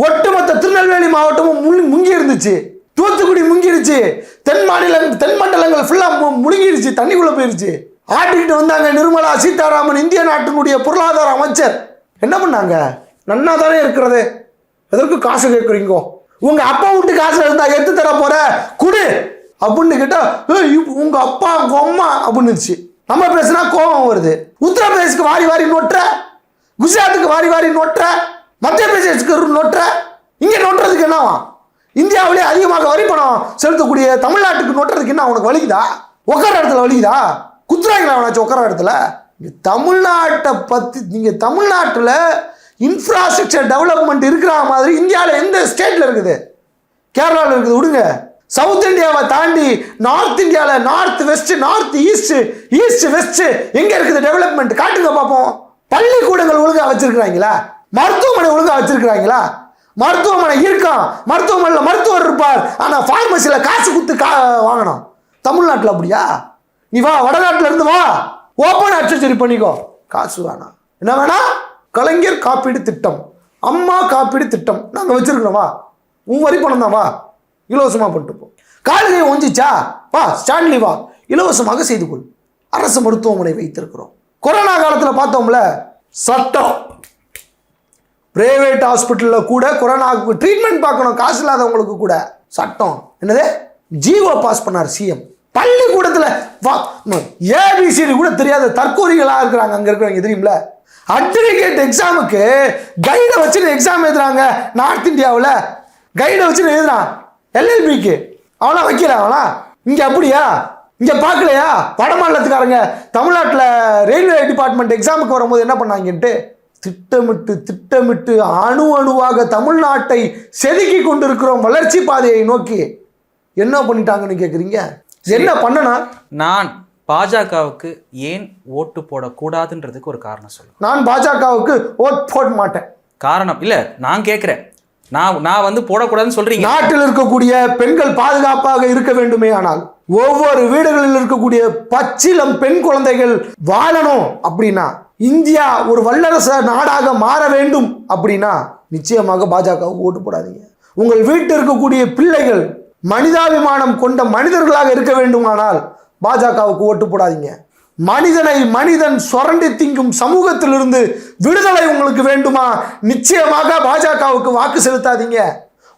ஒட்டுமொத்த திருநெல்வேலி மாவட்டமும் முங்கி இருந்துச்சு, தூத்துக்குடி முங்கிருச்சு, தென் மண்டலங்கள் ஃபுல்லா முழுங்கிருச்சு, தண்ணிக்குள்ள போயிருச்சு. ஆட்டிக்கிட்டு வந்தாங்க நிர்மலா சீதாராமன், இந்திய நாட்டினுடைய பொருளாதார அமைச்சர். என்ன பண்ணாங்க? நன்னா தானே இருக்கிறது, எதற்கு காசு கேட்குறீங்க? உங்க அப்பா விட்டு காசு இருந்தா எடுத்து தர போற குடு அப்படின்னு கேட்டா உங்க அப்பா உங்க அம்மா அப்படின்னு நம்ம பேசினா கோபம் வருது. உத்தரப்பிரதேசுக்கு வாரி வாரி நோட்டுற, குஜராத்துக்கு வாரி வாரி நோட்டுற, மத்திய பிரதேசத்துக்கு நோட்டுற, இங்க நோட்டுறதுக்கு என்னவா? இந்தியாவிலே அதிகமாக வரி பணம் செலுத்தக்கூடிய தமிழ்நாட்டுக்கு நோட்டுறதுக்கு என்ன உனக்கு வலிக்குதா? உட்கார இடத்துல வலிக்குதா? குத்துறாங்களா அவனாச்சும் உட்கார இடத்துல? தமிழ்நாட்டை பத்தி நீங்க தமிழ்நாட்டில் இன்ஃப்ராஸ்ட்ரக்சர் டெவலப்மெண்ட் இருக்கிற மாதிரி இந்தியாவில் எந்த ஸ்டேட்ல இருக்குது? கேரளாவில் இருக்குது விடுங்க. சவுத் இந்தியாவை தாண்டி நார்த் இந்தியாவில் north west, north east, east west எங்க இருக்குது டெவலப்மெண்ட்? காட்டுங்க பார்ப்போம். பள்ளிக்கூடங்கள் ஒழுங்கா வச்சிருக்கிறாங்களா? மருத்துவமனை ஒழுங்கா வச்சிருக்கிறாங்களா? மருத்துவமனை இருக்கான், மருத்துவமனையில் மருத்துவர் இருப்பார், ஆனால் ஃபார்மசியில் காசு கொடுத்து வாங்கணும். தமிழ்நாட்டில் அப்படியா? நீ வா, வடநாட்டில் இருந்து வா, ஓப்பன் அக்சசரி பண்ணிக்கோ, காசு வேணாம். என்ன வேணா? கலைஞர் காப்பீடு திட்டம், அம்மா காப்பீடு திட்டம் நாங்கள் வச்சிருக்கிறோம், வா, உன் வரி பணம் தான், வா, இலவசமாக பண்ணிட்டு போ. கால்கை ஒஞ்சிச்சா, வா ஸ்டான்லி வா, இலவசமாக செய்து கொள். அரசு மருத்துவமனை வைத்திருக்கிறோம். கொரோனா காலத்தில் பார்த்தோம்ல, சட்டம் பிரைவேட் ஹாஸ்பிட்டலில் கூட கொரோனாவுக்கு ட்ரீட்மெண்ட் பார்க்கணும் காசு இல்லாதவங்களுக்கு கூட சட்டம் என்னது ஜிஓ பாஸ் பண்ணார் சிஎம். பள்ளிக்கூடத்தில் ஏபிசிடி கூட தெரியாத தற்கொலைகளாக இருக்கிறாங்க அங்கே இருக்கிறவங்க தெரியுமில்ல. அட்வொகேட் எக்ஸாமுக்கு கைடை வச்சு எக்ஸாம் எழுதுறாங்க. நார்த் இந்தியாவில் கைடை வச்சு எழுதுறான். எல்எல்பிக்கு அவனா வைக்கல, அவனா இங்கே அப்படியா? இங்கே பார்க்கலையா? வட மாநிலத்துக்காரங்க தமிழ்நாட்டில் ரயில்வே டிபார்ட்மெண்ட் எக்ஸாமுக்கு வரும்போது என்ன பண்ணாங்கன்ட்டு திட்டமிட்டு அணுவாக தமிழ்நாட்டை செதுக்கி கொண்டிருக்கிறோம் வளர்ச்சி பாதையை நோக்கி. என்ன பண்ணிட்டாங்கன்னு கேட்குறீங்க? என்ன பண்ணணும்? நான் பாஜகவுக்கு ஏன் ஓட்டு போடக்கூடாதுன்றதுக்கு ஒரு காரணம் சொல்லுங்க. நான் பாஜகவுக்கு ஓட்டு போட மாட்டேன். காரணம் இல்லை, நான் கேட்குறேன். நான் வந்து போடக்கூடாதுன்னு சொல்றீங்க. நாட்டில் இருக்கக்கூடிய பெண்கள் பாதுகாப்பாக இருக்க வேண்டுமே, ஆனால் ஒவ்வொரு வீடுகளில் இருக்கக்கூடிய பச்சிலம் பெண் குழந்தைகள் வாழணும் அப்படின்னா, இந்தியா ஒரு வல்லரசு நாடாக மாற வேண்டும் அப்படின்னா நிச்சயமாக பாஜகவுக்கு ஓட்டு போடாதீங்க. உங்கள் வீட்டில் இருக்கக்கூடிய பிள்ளைகள் மனிதாபிமானம் கொண்ட மனிதர்களாக இருக்க வேண்டுமானால் பாஜகவுக்கு ஓட்டு போடாதீங்க. மனிதனை மனிதன் சுரண்டி திங்கும் சமூகத்திலிருந்து விடுதலை உங்களுக்கு வேண்டுமா? நிச்சயமாக பாஜகவுக்கு வாக்கு செலுத்தாதீங்க.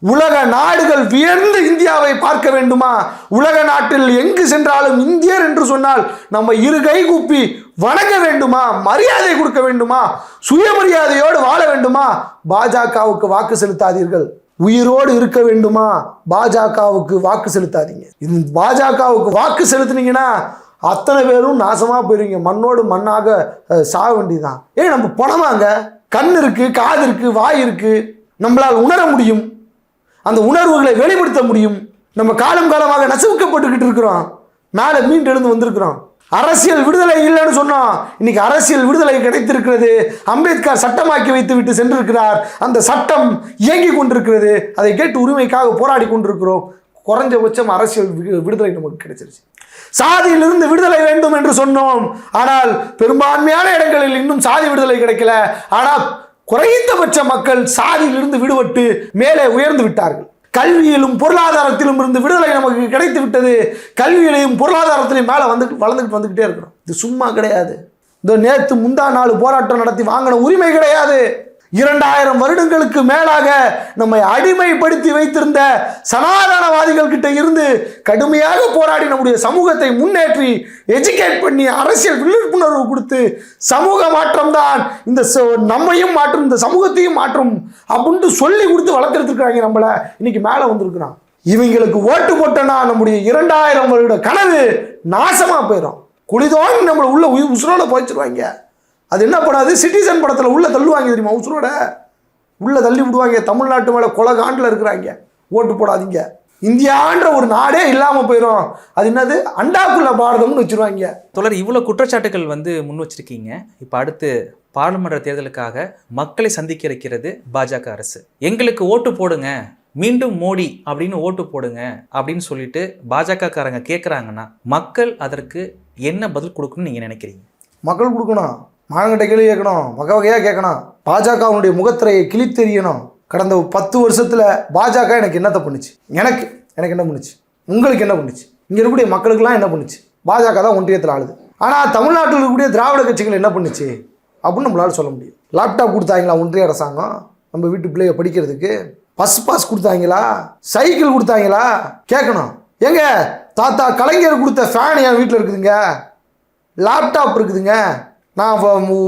உலக நாடுகள் வியந்து இந்தியாவை பார்க்க வேண்டுமா? உலக நாட்டில் எங்கு சென்றாலும் இந்தியர் என்று சொன்னால் நம்ம இரு கை கூப்பி வணங்க வேண்டுமா? மரியாதை கொடுக்க வேண்டுமா? சுயமரியாதையோடு வாழ வேண்டுமா? பாஜகவுக்கு வாக்கு செலுத்தாதீர்கள். உயிரோடு இருக்க வேண்டுமா? பாஜகவுக்கு வாக்கு செலுத்தாதீங்க. பாஜகவுக்கு வாக்கு செலுத்தினீங்கன்னா அத்தனை பேரும் நாசமா போயிருவீங்க. மண்ணோடு மண்ணாக சாக வேண்டியதுதான். நம்ம பணமாங்க, கண் இருக்கு, காது இருக்கு, வாய் இருக்கு, நம்மளால் உணர முடியும், அந்த உணர்வுகளை வெளிப்படுத்த முடியும். நம்ம காலமாக நசுக்கப்பட்டுக்கிட்டு இருக்கிறோம், மேலே மீண்டு எழுந்து வந்திருக்கிறோம். அரசியல் விடுதலை இல்லைன்னு சொன்னோம். இன்னைக்கு அரசியல் விடுதலை கிடைத்திருக்கிறது. அம்பேத்கர் சட்டமாக்கி வைத்து விட்டு சென்றிருக்கிறார். அந்த சட்டம் இயங்கி கொண்டிருக்கிறது. அதை கேட்டு உரிமைக்காக போராடி கொண்டிருக்கிறோம். குறைஞ்சபட்சம் அரசியல் விடுதலை நமக்கு கிடைச்சிருச்சு. சாதியிலிருந்து விடுதலை வேண்டும் என்று சொன்னோம். ஆனால் பெரும்பான்மையான இடங்களில் இன்னும் சாதி விடுதலை கிடைக்கல. ஆனால் குறைந்தபட்ச மக்கள் சாதியிலிருந்து விடுபட்டு மேலே உயர்ந்து விட்டார்கள். கல்வியிலும் பொருளாதாரத்திலும் இருந்து விடுதலை நமக்கு கிடைத்து விட்டது. கல்வியிலையும் பொருளாதாரத்திலையும் மேலே வந்துக்கிட்டே இருக்கிறோம். இது சும்மா கிடையாது. இந்த நேற்று முந்தா நாள் போராட்டம் நடத்தி வாங்கின உரிமை கிடையாது. 2000 வருடங்களுக்கு மேலாக நம்மை அடிமைப்படுத்தி வைத்திருந்த சனாதனவாதிகள் கிட்ட இருந்து கடுமையாக போராடி நம்முடைய சமூகத்தை முன்னேற்றி எஜுகேட் பண்ணி அரசியல் விழிப்புணர்வு கொடுத்து சமூக மாற்றம் தான் இந்த நம்மையும் மாற்றும், இந்த சமூகத்தையும் மாற்றும் அப்படின்ட்டு சொல்லி கொடுத்து வளர்த்துருக்காங்க. நம்மளை இன்னைக்கு மேலே வந்திருக்கிறான். இவங்களுக்கு ஓட்டு போட்டனா நம்முடைய 2000 வருட கனவு நாசமா போயிடும். குளிதோன் நம்மளை உள்ள உசுரோட போயிச்சிருவாங்க. அது என்ன படாது, சிட்டிசன் படத்தில் உள்ள தள்ளுவாங்க தெரியுமா, உசுரோட உள்ள தள்ளி விடுவாங்க. தமிழ்நாட்டு மேலே கொலை காண்டில் இருக்கிறாங்க. ஓட்டு போடாதீங்க. இந்தியான்ற ஒரு நாடே இல்லாமல் போயிடும். அது என்னது, அண்டாக்குள்ள பாரதம்னு வச்சிருவாங்க. தொடர் இவ்வளோ குற்றச்சாட்டுகள் முன் வச்சிருக்கீங்க. இப்போ அடுத்து பாராளுமன்ற தேர்தலுக்காக மக்களை சந்திக்க இருக்கிறது பாஜக அரசு. எங்களுக்கு ஓட்டு போடுங்க, மீண்டும் மோடி அப்படின்னு ஓட்டு போடுங்க அப்படின்னு சொல்லிட்டு பாஜக காரங்க கேட்குறாங்கன்னா மக்கள் அதற்கு என்ன பதில் கொடுக்கணும்னு நீங்கள் நினைக்கிறீங்க? மக்கள் கொடுக்கணும், மானங்கிட்ட கேள்வி கேட்கணும், வகை வகையாக கேட்கணும். பாஜகவுடைய முகத்திரையை கிழித்தெறியணும். கடந்த 10 வருஷத்தில் பாஜக எனக்கு என்னத்தை பண்ணுச்சு, எனக்கு என்ன பண்ணுச்சு, உங்களுக்கு என்ன பண்ணுச்சு, இங்கே இருக்கக்கூடிய மக்களுக்கெல்லாம் என்ன பண்ணுச்சு? பாஜக தான் ஒன்றியத்தில் ஆளுது. ஆனால் தமிழ்நாட்டில் இருக்கக்கூடிய திராவிட கட்சிகள் என்ன பண்ணுச்சு அப்படின்னு நம்மளால சொல்ல முடியும். லேப்டாப் கொடுத்தாங்களா ஒன்றிய அரசாங்கம் நம்ம வீட்டு பிள்ளைய படிக்கிறதுக்கு? பஸ் பாஸ் கொடுத்தாங்களா? சைக்கிள் கொடுத்தாங்களா? கேட்கணும். எங்க தாத்தா கலைஞர் கொடுத்த ஃபேன் என் வீட்டில் இருக்குதுங்க, லேப்டாப் இருக்குதுங்க. நான்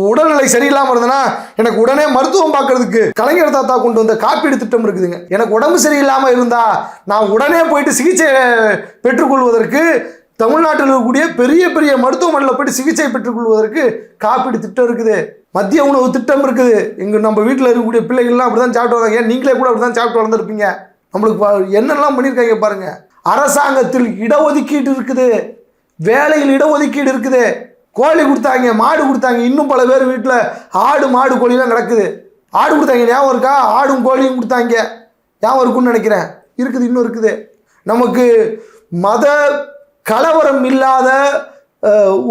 உடல்நிலை சரியில்லாமல் இருந்தேன்னா எனக்கு உடனே மருத்துவம் பார்க்கறதுக்கு கலைஞர் தாத்தா கொண்டு வந்த காப்பீடு திட்டம் இருக்குதுங்க. எனக்கு உடம்பு சரியில்லாமல் இருந்தா நான் உடனே போயிட்டு சிகிச்சை பெற்றுக்கொள்வதற்கு தமிழ்நாட்டில் இருக்கக்கூடிய பெரிய பெரிய மருத்துவமனையில் போயிட்டு சிகிச்சை பெற்றுக்கொள்வதற்கு காப்பீடு திட்டம் இருக்குது. மத்திய உணவு திட்டம் இருக்குது. நம்ம வீட்டில் இருக்கக்கூடிய பிள்ளைகள்லாம் அப்படி தான் சாப்பிட்டு வந்தாங்க. நீங்களே கூட அப்படி தான் சாப்பிட்டு வளர்ந்துருப்பீங்க. நம்மளுக்கு என்னெல்லாம் பண்ணியிருக்காங்க பாருங்க. அரசாங்கத்தில் இடஒதுக்கீடு இருக்குது, வேலையில் இடஒதுக்கீடு இருக்குது. கோழி கொடுத்தாங்க, மாடு கொடுத்தாங்க. இன்னும் பல பேர் வீட்டில் ஆடு மாடு கோழிலாம் கிடக்குது. ஆடு கொடுத்தாங்க, ஞாபகம் இருக்கா? ஆடும் கோழியும் கொடுத்தாங்க, ஞாபகம் இருக்குன்னு நினைக்கிறேன். இருக்குது, இன்னும் இருக்குது. நமக்கு மத கலவரம் இல்லாத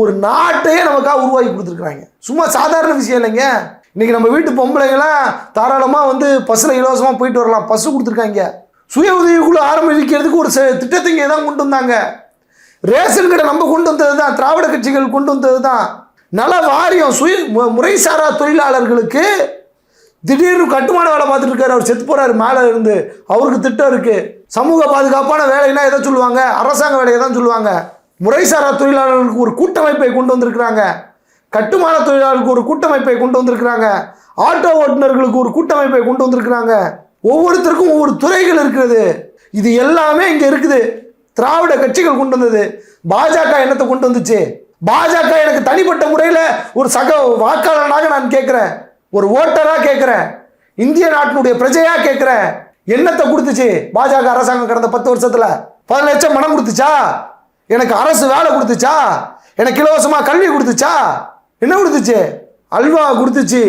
ஒரு நாட்டையே நமக்காக உருவாக்கி கொடுத்துருக்குறாங்க. சும்மா சாதாரண விஷயம் இல்லைங்க. இன்றைக்கி நம்ம வீட்டு பொம்பளைங்களாம் தாராளமாக பஸ்ஸில் இலவசமாக போயிட்டு வரலாம். பஸ்ஸு கொடுத்துருக்காங்க. சுய உதவிக்குழு ஆரம்பிக்கிறதுக்கு ஒரு திட்டத்தை இங்கே தான் கொண்டு வந்தாங்க. ரேஷன் கடை நம்ம கொண்டு வந்தது தான், திராவிட கட்சிகள் கொண்டு வந்தது தான். நல வாரியம் முறைசாரா தொழிலாளர்களுக்கு திடீர்னு கட்டுமான வேலை பார்த்துட்டு இருக்காரு, அவர் செத்து போறாரு மேலே இருந்து, அவருக்கு திட்டம் இருக்கு. சமூக பாதுகாப்பான வேலைன்னா எதை சொல்லுவாங்க? அரசாங்க வேலையை தான் சொல்லுவாங்க. முறைசாரா தொழிலாளர்களுக்கு ஒரு கூட்டமைப்பை கொண்டு வந்திருக்கிறாங்க. கட்டுமான தொழிலாளர்களுக்கு ஒரு கூட்டமைப்பை கொண்டு வந்திருக்கிறாங்க. ஆட்டோ ஓட்டுநர்களுக்கு ஒரு கூட்டமைப்பை கொண்டு வந்திருக்கிறாங்க. ஒவ்வொருத்தருக்கும் ஒவ்வொரு துறைகள் இருக்கிறது. இது எல்லாமே இங்கே இருக்குது. திராவிட கட்சிகள் கொண்டு வந்தது. பாஜக என்னத்தை கொண்டு வந்துச்சு? பாஜக எனக்கு தனிப்பட்ட முறையில் ஒரு சக வாக்காளனாக நான் கேட்குறேன், ஒரு ஓட்டராக கேட்குறேன், இந்திய நாட்டினுடைய பிரஜையா கேட்குறேன். என்னத்தை கொடுத்துச்சு பாஜக அரசாங்கம் கடந்த 10 வருஷத்துல? 10 லட்சம் பணம் கொடுத்துச்சா? எனக்கு அரசு வேலை கொடுத்துச்சா? எனக்கு இலவசமாக கல்வி கொடுத்துச்சா? என்ன கொடுத்துச்சு? அல்வா கொடுத்துச்சு.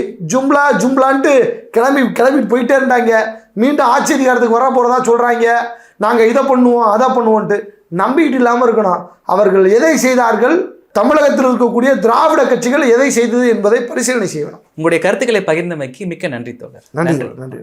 ஜும்லான்ட்டு கிளம்பிட்டு போயிட்டே இருந்தாங்க. மீண்டும் ஆட்சி அதிகாரத்துக்கு வர போகிறதா சொல்கிறாங்க. நாங்கள் இதை பண்ணுவோம் அதை பண்ணுவோன்ட்டு நம்பிக்கிட்டு இல்லாமல் இருக்கணும். அவர்கள் எதை செய்தார்கள், தமிழகத்தில் இருக்கக்கூடிய திராவிட கட்சிகள் எதை செய்தது என்பதை பரிசீலனை செய்யணும். உங்களுடைய கருத்துக்களை பகிர்ந்தமைக்கு மிக்க நன்றி தோழர். நன்றி.